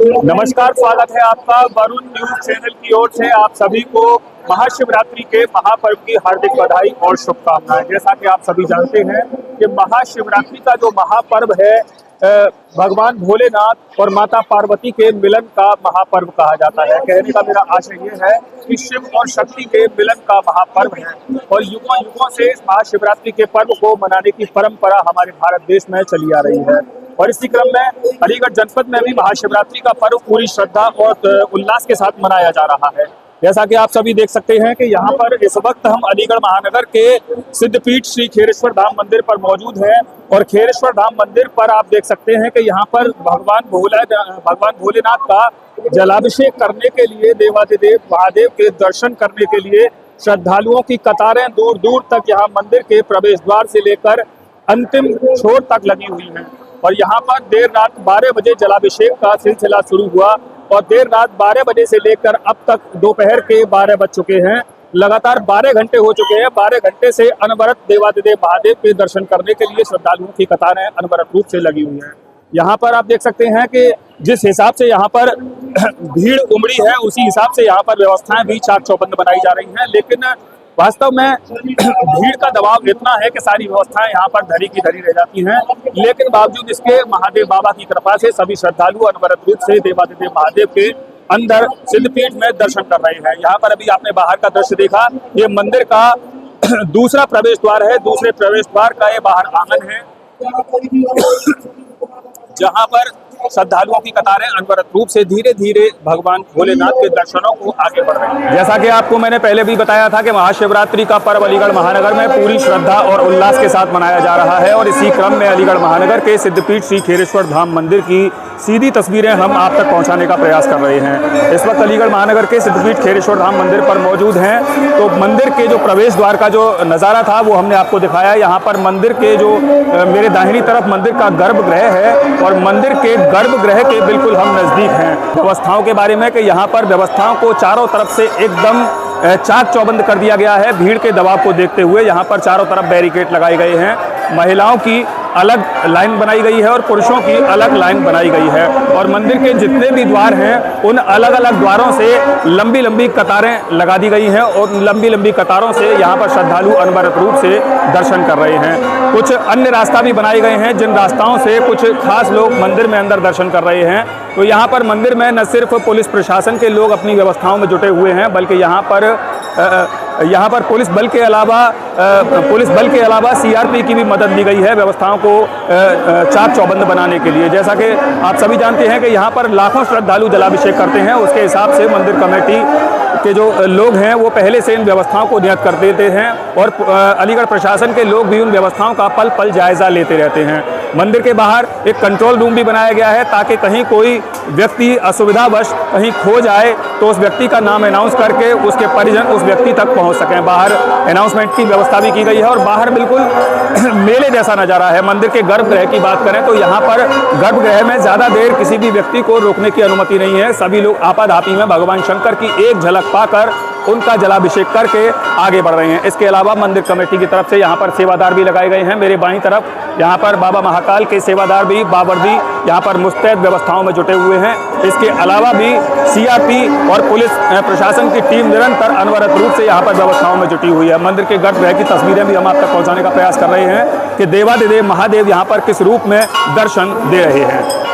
नमस्कार, स्वागत है आपका वरुण न्यूज चैनल की ओर से। आप सभी को महाशिवरात्रि के महापर्व की हार्दिक बधाई और शुभकामनाएं। जैसा कि आप सभी जानते हैं कि महाशिवरात्रि का जो महापर्व है भगवान भोलेनाथ और माता पार्वती के मिलन का महापर्व कहा जाता है। कहने का मेरा आशय ये है कि शिव और शक्ति के मिलन का महापर्व है और युगों युगों से इस महाशिवरात्रि के पर्व को मनाने की परंपरा हमारे भारत देश में चली आ रही है। और इसी क्रम में अलीगढ़ जनपद में भी महाशिवरात्रि का पर्व पूरी श्रद्धा और उल्लास के साथ मनाया जा रहा है। जैसा कि आप सभी देख सकते हैं कि यहाँ पर इस वक्त हम अलीगढ़ महानगर के सिद्धपीठ श्री खेरेश्वर धाम मंदिर पर मौजूद हैं और खेरेश्वर धाम मंदिर पर आप देख सकते हैं कि यहाँ पर भगवान भोलेनाथ का जलाभिषेक करने के लिए, देवाधिदेव महादेव के दर्शन करने के लिए श्रद्धालुओं की कतारें दूर दूर तक यहाँ मंदिर के प्रवेश द्वार से लेकर अंतिम छोर तक लगी हुई है। और यहाँ पर देर रात 12 बजे जलाभिषेक का सिलसिला शुरू हुआ और देर रात 12 बजे से लेकर अब तक दोपहर के 12 बज चुके हैं। लगातार 12 घंटे हो चुके हैं। 12 घंटे से अनवरत देवाधिदेव महादेव के दर्शन करने के लिए श्रद्धालुओं की कतारें अनवरत रूप से लगी हुई हैं। यहाँ पर आप देख सकते हैं कि जिस हिसाब से यहाँ पर भीड़ उमड़ी है उसी हिसाब से यहाँ पर व्यवस्थाएं भी चाक चौबंद बनाई जा रही हैं। लेकिन वास्तव में भीड़ का दबाव इतना है कि सारी व्यवस्थाएं यहाँ पर धरी की धरी रह जाती हैं। लेकिन बावजूद इसके महादेव बाबा की कृपा से सभी श्रद्धालु अनवरत रूप से देवाधिदेव महादेव के अंदर सिद्धपीठ में दर्शन कर रहे हैं। यहाँ पर अभी आपने बाहर का दृश्य देखा, ये मंदिर का दूसरा प्रवेश द्वार है। दूसरे प्रवेश द्वार का ये बाहर आंगन है जहाँ पर श्रद्धालुओं की कतारें अनवरत रूप से धीरे धीरे भगवान भोलेनाथ के दर्शनों को आगे बढ़ रही हैं। जैसा कि आपको मैंने पहले भी बताया था कि महाशिवरात्रि का पर्व अलीगढ़ महानगर में पूरी श्रद्धा और उल्लास के साथ मनाया जा रहा है और इसी क्रम में अलीगढ़ महानगर के सिद्धपीठ श्री खेरेश्वर धाम मंदिर की सीधी तस्वीरें हम आप तक पहुंचाने का प्रयास कर रहे हैं। इस वक्त अलीगढ़ महानगर के सिद्धपीठ खेरेश्वर धाम मंदिर पर मौजूद हैं। तो मंदिर के जो प्रवेश द्वार का जो नज़ारा था वो हमने आपको दिखाया। यहाँ पर मंदिर के जो मेरे दाहिनी तरफ मंदिर का गर्भगृह है और मंदिर के गर्भगृह के बिल्कुल हम नज़दीक हैं। व्यवस्थाओं के बारे में कि यहाँ पर व्यवस्थाओं को चारों तरफ से एकदम चाक चौबंद कर दिया गया है। भीड़ के दबाव को देखते हुए यहाँ पर चारों तरफ बैरिकेड लगाए गए हैं। महिलाओं की अलग लाइन बनाई गई है और पुरुषों की अलग लाइन बनाई गई है और मंदिर के जितने भी द्वार हैं उन अलग अलग द्वारों से लंबी लंबी कतारें लगा दी गई हैं और लंबी लंबी कतारों से यहाँ पर श्रद्धालु अनवरत रूप से दर्शन कर रहे हैं। कुछ अन्य रास्ता भी बनाए गए हैं जिन रास्ताओं से कुछ खास लोग मंदिर में अंदर दर्शन कर रहे हैं। तो यहाँ पर मंदिर में न सिर्फ पुलिस प्रशासन के लोग अपनी व्यवस्थाओं में जुटे हुए हैं बल्कि यहाँ पर पुलिस बल के अलावा सीआरपी की भी मदद ली गई है व्यवस्थाओं को चाक चौबंद बनाने के लिए। जैसा कि आप सभी जानते हैं कि यहाँ पर लाखों श्रद्धालु जलाभिषेक करते हैं। उसके हिसाब से मंदिर कमेटी के जो लोग हैं वो पहले से इन व्यवस्थाओं को नियत कर देते हैं और अलीगढ़ प्रशासन के लोग भी उन व्यवस्थाओं का पल पल जायजा लेते रहते हैं। मंदिर के बाहर एक कंट्रोल रूम भी बनाया गया है ताकि कहीं कोई व्यक्ति असुविधावश कहीं खो जाए तो उस व्यक्ति का नाम अनाउंस करके उसके परिजन उस व्यक्ति तक पहुंच सकें। बाहर अनाउंसमेंट की व्यवस्था भी की गई है और बाहर बिल्कुल मेले जैसा नज़ारा है। मंदिर के गर्भगृह की बात करें तो यहाँ पर गर्भगृह में ज़्यादा देर किसी भी व्यक्ति को रोकने की अनुमति नहीं है। सभी लोग आपाधापी में भगवान शंकर की एक झलक पाकर उनका जलाभिषेक करके आगे बढ़ रहे हैं। इसके अलावा मंदिर कमेटी की तरफ से यहाँ पर सेवादार भी लगाए गए हैं। मेरे बाईं तरफ यहाँ पर बाबा महाकाल के सेवादार भी बावर्दी यहाँ पर मुस्तैद व्यवस्थाओं में जुटे हुए हैं। इसके अलावा भी सीआरपी और पुलिस प्रशासन की टीम निरंतर अनवरत रूप से यहाँ पर व्यवस्थाओं में जुटी हुई है। मंदिर के गर्भगृह की तस्वीरें भी हम आप तक पहुँचाने का प्रयास कर रहे हैं कि देवाधिदेव महादेव यहाँ पर किस रूप में दर्शन दे रहे हैं।